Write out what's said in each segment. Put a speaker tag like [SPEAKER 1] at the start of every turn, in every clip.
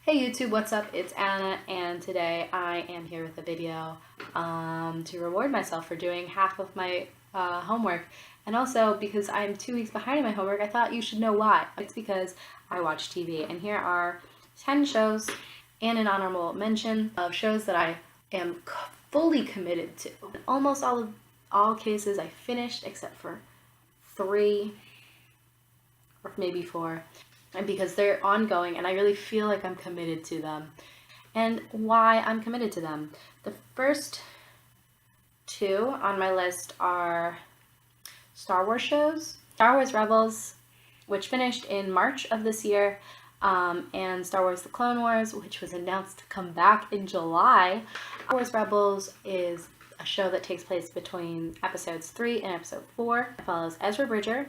[SPEAKER 1] Hey YouTube, what's up? It's Anna, and today I am here with a video to reward myself for doing half of my homework. And also, because I'm 2 weeks behind in my homework, I thought you should know why. It's because I watch TV, and here are 10 shows and an honorable mention of shows that I am fully committed to. In almost all cases I finished except for 3 or maybe 4. And because they're ongoing and I really feel like I'm committed to them. And why I'm committed to them. The first 2 on my list are Star Wars shows. Star Wars Rebels, which finished in March of this year, and Star Wars The Clone Wars, which was announced to come back in July. Star Wars Rebels is a show that takes place between episodes 3 and episode 4. It follows Ezra Bridger,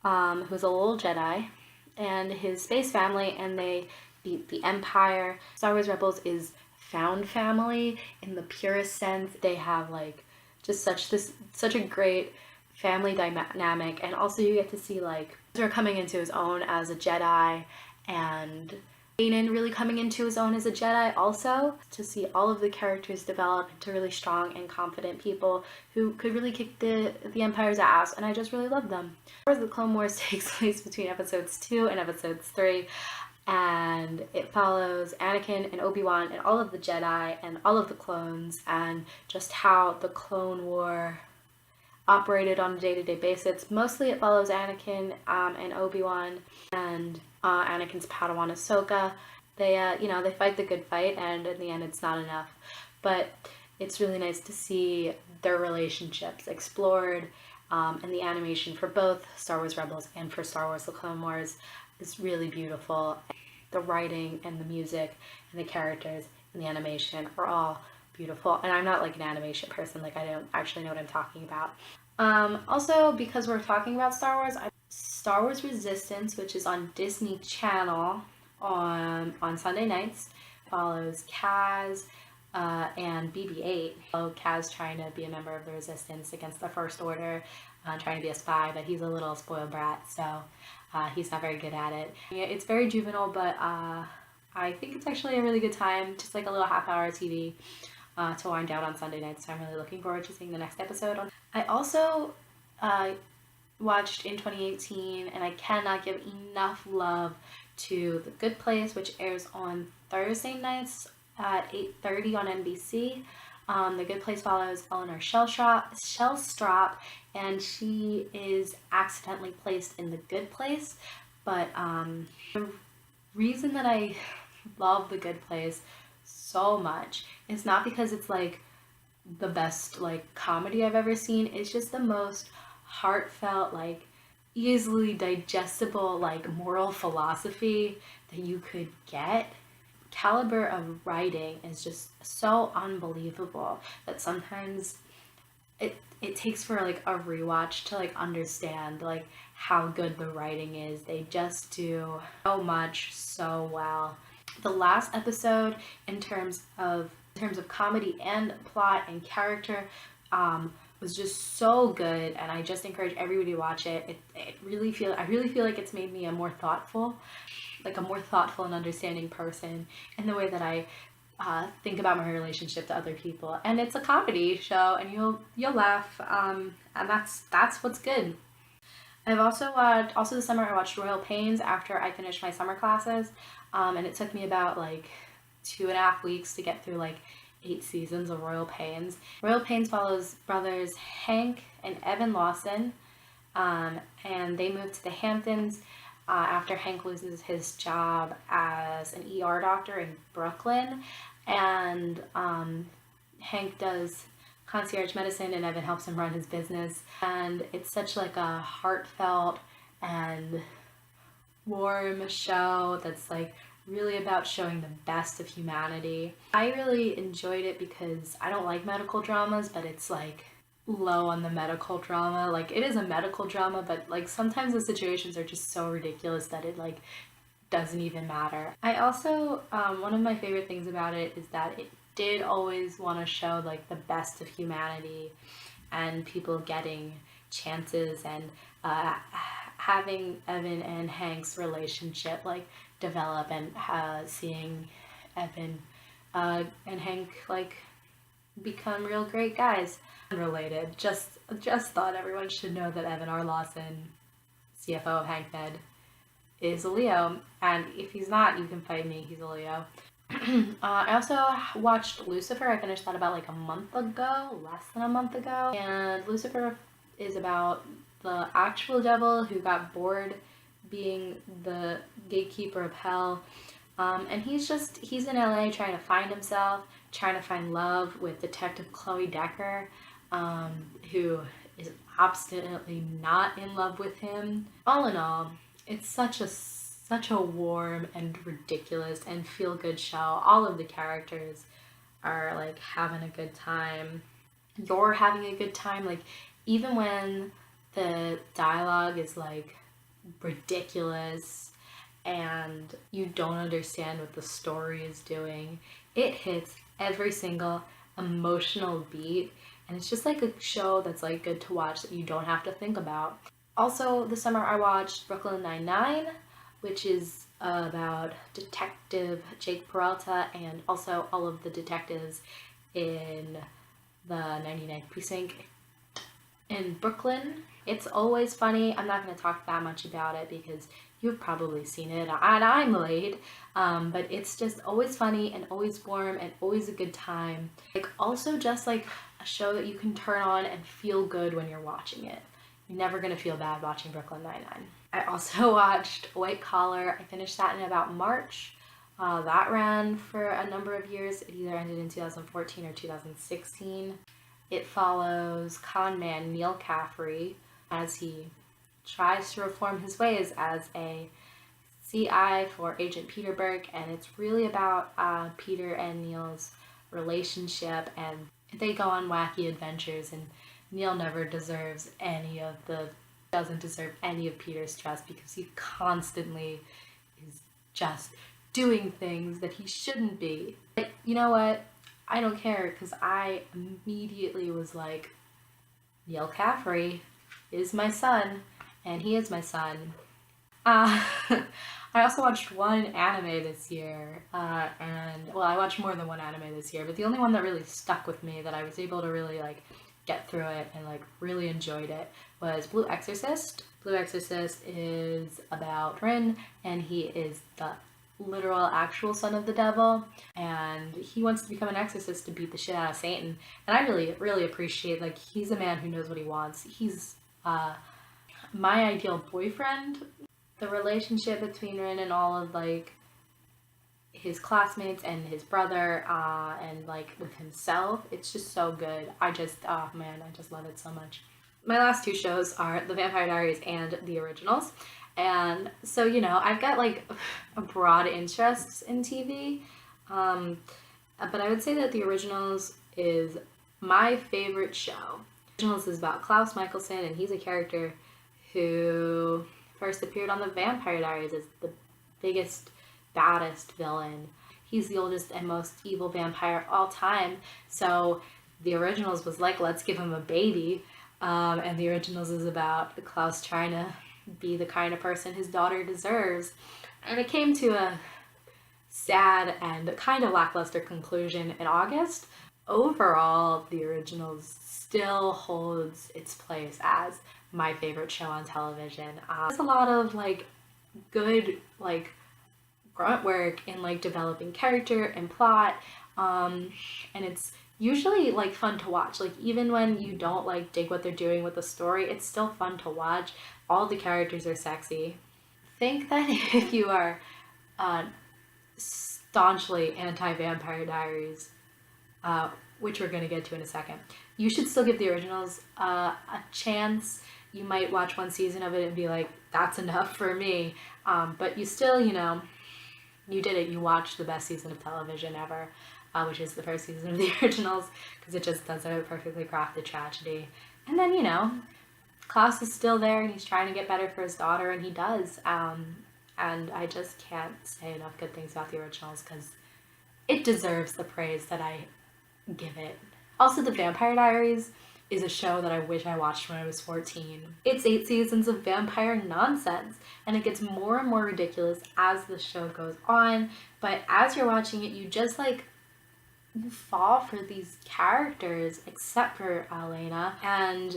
[SPEAKER 1] who's a little Jedi, and his space family, and they beat the Empire. Star Wars Rebels is found family in the purest sense. They have like just such a great family dynamic, and also you get to see like Ezra coming into his own as a Jedi, and Kanan really coming into his own as a Jedi also, to see all of the characters develop into really strong and confident people who could really kick the Empire's ass, and I just really love them. The Clone Wars takes place between episodes 2 and episodes 3, and it follows Anakin and Obi-Wan and all of the Jedi and all of the clones, and just how the Clone War operated on a day-to-day basis. Mostly it follows Anakin and Obi-Wan and Anakin's Padawan Ahsoka. They they fight the good fight, and in the end it's not enough. But it's really nice to see their relationships explored, and the animation for both Star Wars Rebels and for Star Wars The Clone Wars is really beautiful. The writing and the music and the characters and the animation are all beautiful, and I'm not like an animation person, like I don't actually know what I'm talking about. Also, because we're talking about Star Wars, Star Wars Resistance, which is on Disney Channel on Sunday nights, follows Kaz and BB-8. Kaz trying to be a member of the Resistance against the First Order, trying to be a spy, but he's a little spoiled brat, so he's not very good at it. It's very juvenile, but I think it's actually a really good time, just like a little half-hour TV to wind down on Sunday nights, so I'm really looking forward to seeing the next episode. I also watched in 2018, and I cannot give enough love to The Good Place, which airs on Thursday nights at 8:30 on NBC. The Good Place follows Eleanor Shellstrop, and she is accidentally placed in the good place, but the reason that I love The Good Place so much is not because it's like the best like comedy I've ever seen. It's just the most heartfelt, like easily digestible, like moral philosophy that you could get. Caliber of writing is just so unbelievable that sometimes it takes for like a rewatch to like understand like how good the writing is. They just do so much so well. The last episode, in terms of comedy and plot and character, was just so good, and I just encourage everybody to watch it. I really feel like it's made me a more thoughtful and understanding person in the way that I think about my relationship to other people. And it's a comedy show, and you'll laugh, and that's what's good. I've also this summer I watched Royal Pains after I finished my summer classes, and it took me about like 2.5 weeks to get through like 8 seasons of Royal Pains. Royal Pains follows brothers Hank and Evan Lawson, and they move to the Hamptons after Hank loses his job as an ER doctor in Brooklyn, and Hank does concierge medicine and Evan helps him run his business, and it's such like a heartfelt and warm show that's like really about showing the best of humanity. I really enjoyed it because I don't like medical dramas, but it's like low on the medical drama. Like it is a medical drama, but like sometimes the situations are just so ridiculous that it like doesn't even matter. I also, one of my favorite things about it is that it did always want to show like the best of humanity and people getting chances, and having Evan and Hank's relationship like develop, and seeing Evan and Hank like become real great guys. Unrelated, just thought everyone should know that Evan R. Lawson, CFO of HankMed, is a Leo, and if he's not, you can fight me, he's a Leo. I also watched Lucifer. I finished that about like a month ago, less than a month ago, and Lucifer is about the actual devil who got bored being the gatekeeper of hell, and he's in LA trying to find himself, trying to find love with Detective Chloe Decker, who is obstinately not in love with him. All in all, it's such a warm and ridiculous and feel-good show. All of the characters are like having a good time. You're having a good time. Like, even when the dialogue is like ridiculous and you don't understand what the story is doing, it hits every single emotional beat, and it's just like a show that's like good to watch that you don't have to think about. Also, this summer I watched Brooklyn Nine-Nine, which is about Detective Jake Peralta and also all of the detectives in the 99th precinct in Brooklyn. It's always funny. I'm not going to talk that much about it because you've probably seen it and I'm late, but it's just always funny and always warm and always a good time. Like, also just like a show that you can turn on and feel good when you're watching it. You're never going to feel bad watching Brooklyn Nine-Nine. I also watched White Collar. I finished that in about March. That ran for a number of years. It either ended in 2014 or 2016. It follows con man Neil Caffrey as he tries to reform his ways as a CI for Agent Peter Burke, and it's really about Peter and Neil's relationship, and they go on wacky adventures, and Neil never doesn't deserve any of Peter's trust because he constantly is just doing things that he shouldn't be. But you know what? I don't care, because I immediately was like, Neil Caffrey is my son, and he is my son. I also watched one anime this year, I watched more than one anime this year, but the only one that really stuck with me, that I was able to really like get through it and like really enjoyed it, was Blue Exorcist. Blue Exorcist is about Rin, and he is the literal actual son of the devil, and he wants to become an exorcist to beat the shit out of Satan. And I really appreciate, like, he's a man who knows what he wants. He's my ideal boyfriend. The relationship between Rin and all of like his classmates and his brother, and like with himself, it's just so good. I just love it so much. My last two shows are The Vampire Diaries and The Originals. And so, you know, I've got like a broad interests in TV, but I would say that The Originals is my favorite show. Originals is about Klaus Michelson, and he's a character who first appeared on The Vampire Diaries as the biggest, baddest villain. He's the oldest and most evil vampire of all time, so The Originals was like, let's give him a baby, and The Originals is about Klaus trying to be the kind of person his daughter deserves. And it came to a sad and kind of lackluster conclusion in August. Overall, The Originals still holds its place as my favorite show on television. There's a lot of like good like grunt work in like developing character and plot, and it's usually like fun to watch. Like, even when you don't like dig what they're doing with the story, it's still fun to watch. All the characters are sexy. Think that if you are staunchly anti-Vampire Diaries, which we're going to get to in a second, you should still give The Originals a chance. You might watch one season of it and be like, that's enough for me, but you still, you know, you did it. You watched the best season of television ever, which is the first season of The Originals, because it just does a perfectly crafted tragedy. And then, you know, Klaus is still there, and he's trying to get better for his daughter, and he does. And I just can't say enough good things about The Originals, because it deserves the praise that I give it. Also, The Vampire Diaries is a show that I wish I watched when I was 14. It's 8 seasons of vampire nonsense, and it gets more and more ridiculous as the show goes on, but as you're watching it, you just like fall for these characters, except for Elena. And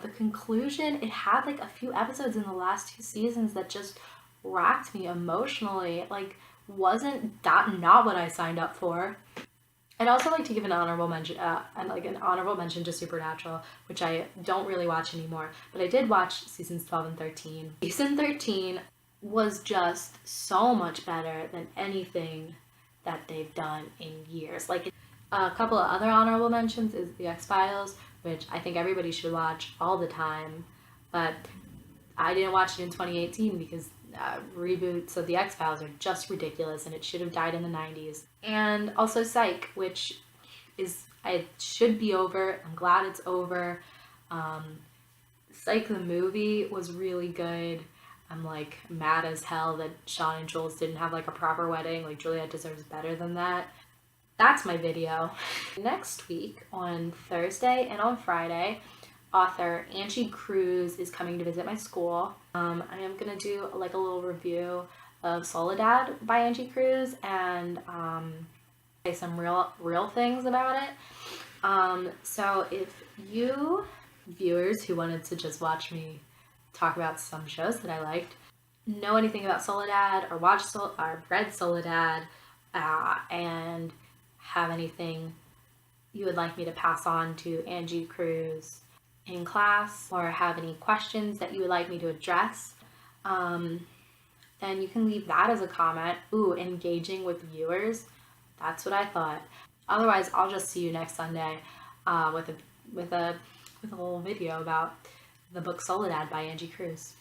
[SPEAKER 1] the conclusion, it had like a few episodes in the last 2 seasons that just racked me emotionally. Like, wasn't that not what I signed up for? I'd also like to give an honorable mention, to Supernatural, which I don't really watch anymore, but I did watch seasons 12 and 13. Season 13 was just so much better than anything that they've done in years. Like, a couple of other honorable mentions is The X-Files, which I think everybody should watch all the time, but I didn't watch it in 2018 because reboots of The X-Files are just ridiculous and it should have died in the 90s. And also Psych, which it should be over. I'm glad it's over. Psych the movie was really good. I'm like mad as hell that Sean and Jules didn't have like a proper wedding. Like, Juliet deserves better than that. That's my video. Next week on Thursday and on Friday, author Angie Cruz is coming to visit my school. I am gonna do like a little review of Soledad by Angie Cruz and say some real things about it. So if you viewers who wanted to just watch me talk about some shows that I liked know anything about Soledad or read Soledad and have anything you would like me to pass on to Angie Cruz in class, or have any questions that you would like me to address, then you can leave that as a comment. Ooh, engaging with viewers. That's what I thought. Otherwise, I'll just see you next Sunday with a little video about the book Soledad by Angie Cruz.